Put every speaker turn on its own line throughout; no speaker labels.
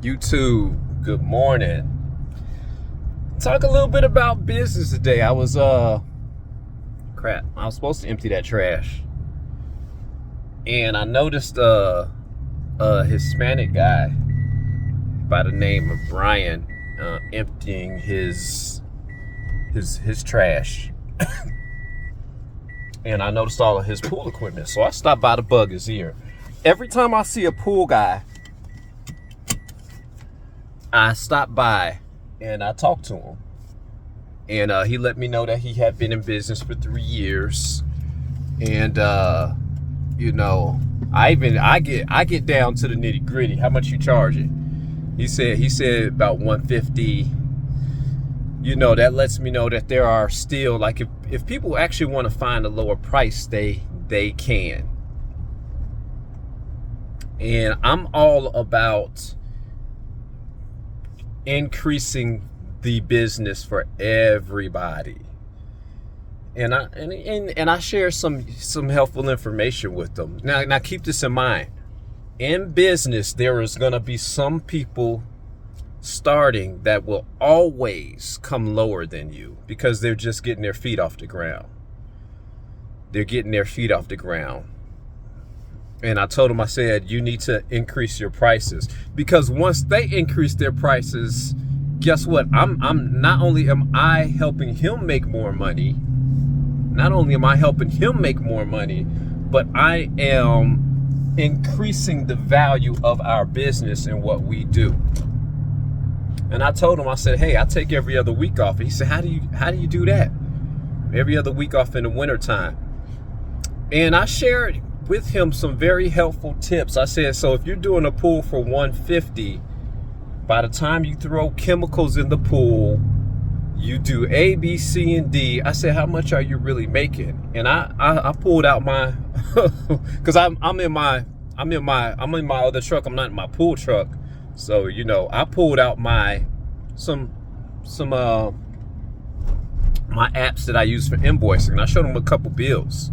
YouTube, good morning. Talk a little bit about business today. I was supposed to empty that trash. And I noticed a Hispanic guy by the name of Brian emptying his trash. And I noticed all of his pool equipment. So I stopped by to bug his ear. Every time I see a pool guy, I stop by and I talk to him. And he let me know that he had been in business for 3 years. And I get down to the nitty gritty. How much you charging? He said about $150. That lets me know that there are still, like, if people actually want to find a lower price, they can. And I'm all about increasing the business for everybody. And I share some helpful information with them. Now keep this in mind. In business, there is going to be some people starting that will always come lower than you because they're just getting their feet off the ground. And I told him, I said, you need to increase your prices, because once they increase their prices, guess what? I'm not only am I helping him make more money, but I am increasing the value of our business and what we do. And I told him, I said, hey, I take every other week off. And he said, how do you do that? Every other week off in the wintertime. And I shared with him some very helpful tips. I said, so if you're doing a pool for $150, by the time you throw chemicals in the pool, you do A, B, C, and D. I said, how much are you really making? And I pulled out my, because I'm in my other truck. I'm not in my pool truck. So, I pulled out my my apps that I use for invoicing. And I showed them a couple bills.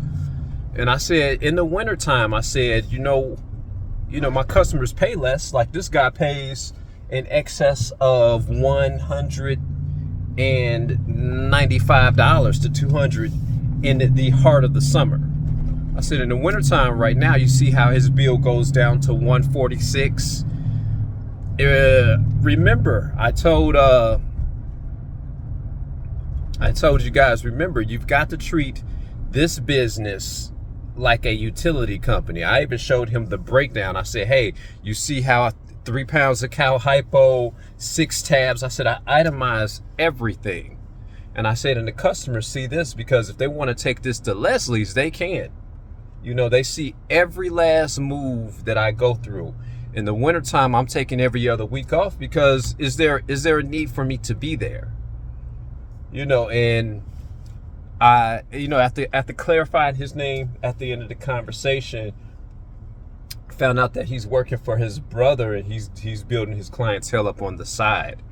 And I said, in the wintertime, I said, my customers pay less. Like, this guy pays in excess of $195 to $200 in the heart of the summer. I said, in the wintertime right now, you see how his bill goes down to $146. Remember, I told you guys, remember, you've got to treat this business like a utility company. I even showed him the breakdown. I said, hey, you see how 3 pounds of cow hypo, 6 tabs. I said, I itemize everything. And I said, and the customers see this, because if they want to take this to Leslie's, they can. They see every last move that I go through. In the wintertime, I'm taking every other week off because is there a need for me to be there? And I, after clarifying his name at the end of the conversation, found out that he's working for his brother and he's building his clientele up on the side.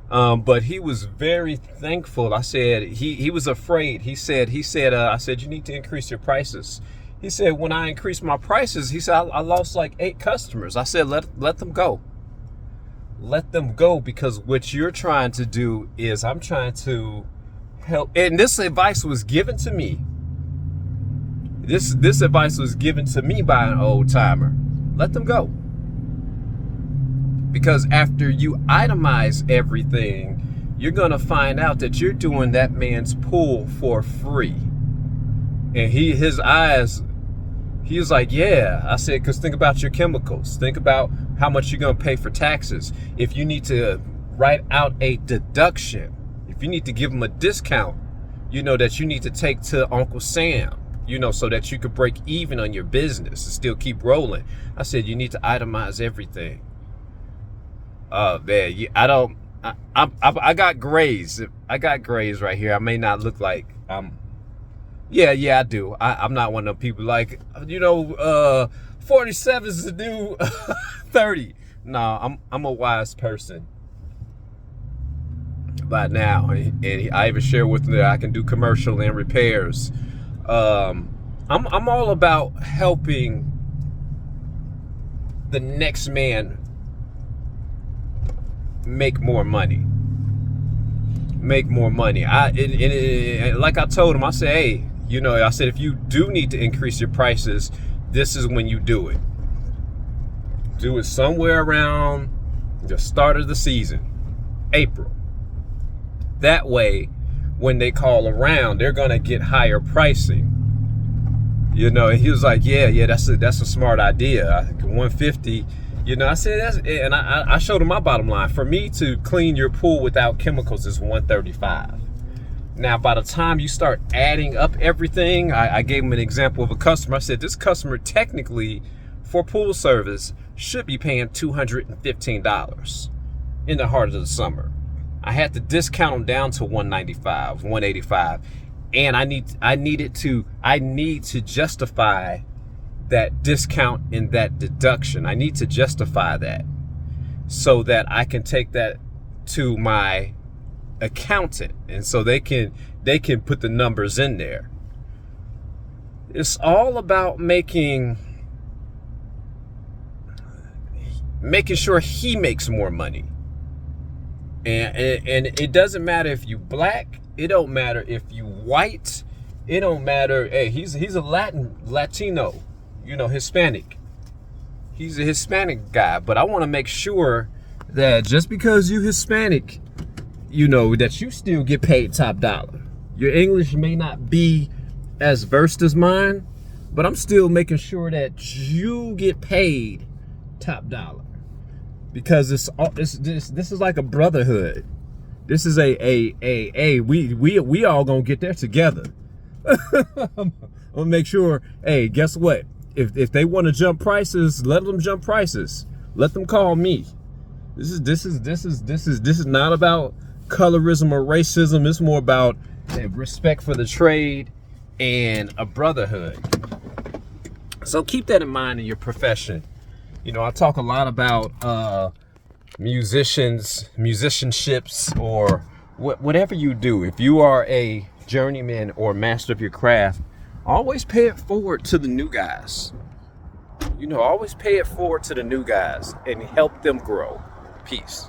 But he was very thankful. I said, he was afraid. He said, I said, you need to increase your prices. He said, when I increased my prices, he said, I lost like 8 customers. I said, let them go. Let them go, because what you're trying to do is I'm trying to help. And this advice was given to me. This advice was given to me by an old timer. Let them go. Because after you itemize everything, you're going to find out that you're doing that man's pool for free. And his eyes, he was like, yeah. I said, because think about your chemicals. Think about how much you're going to pay for taxes. If you need to write out a deduction, if you need to give them a discount, that you need to take to Uncle Sam, so that you could break even on your business and still keep rolling. I said, you need to itemize everything. Man, I got grays. I got grays right here. I may not look like yeah, I do. I'm not one of them people like, 47 is the new 30. No, I'm a wise person by now. And I even share with them that I can do commercial and repairs. I'm all about helping the next man make more money. Make more money. Like I told him, I said, hey, I said, if you do need to increase your prices, this is when you do it. Do it somewhere around the start of the season, April. That way, when they call around, they're gonna get higher pricing. And he was like, yeah, that's a smart idea. 150. I said and I showed him my bottom line. For me to clean your pool without chemicals is $135. Now, by the time you start adding up everything, I gave him an example of a customer. I said, this customer technically for pool service should be paying $215 in the heart of the summer. I had to discount them down to $195, $185, and I need to justify that discount and that deduction. I need to justify that so that I can take that to my accountant, and so they can put the numbers in there. It's all about making sure he makes more money. And it doesn't matter if you black, it don't matter if you white, it don't matter. Hey, he's a Latino, Hispanic. He's a Hispanic guy, but I want to make sure that just because you Hispanic, that you still get paid top dollar. Your English may not be as versed as mine, but I'm still making sure that you get paid top dollar. Because this is like a brotherhood. This is we all gonna get there together. I'm gonna make sure. Hey, guess what? If they want to jump prices, let them jump prices. Let them call me. This is not about colorism or racism. It's more about respect for the trade and a brotherhood. So keep that in mind in your profession. I talk a lot about musicianships, or whatever you do. If you are a journeyman or master of your craft, always pay it forward to the new guys. Always pay it forward to the new guys and help them grow. Peace.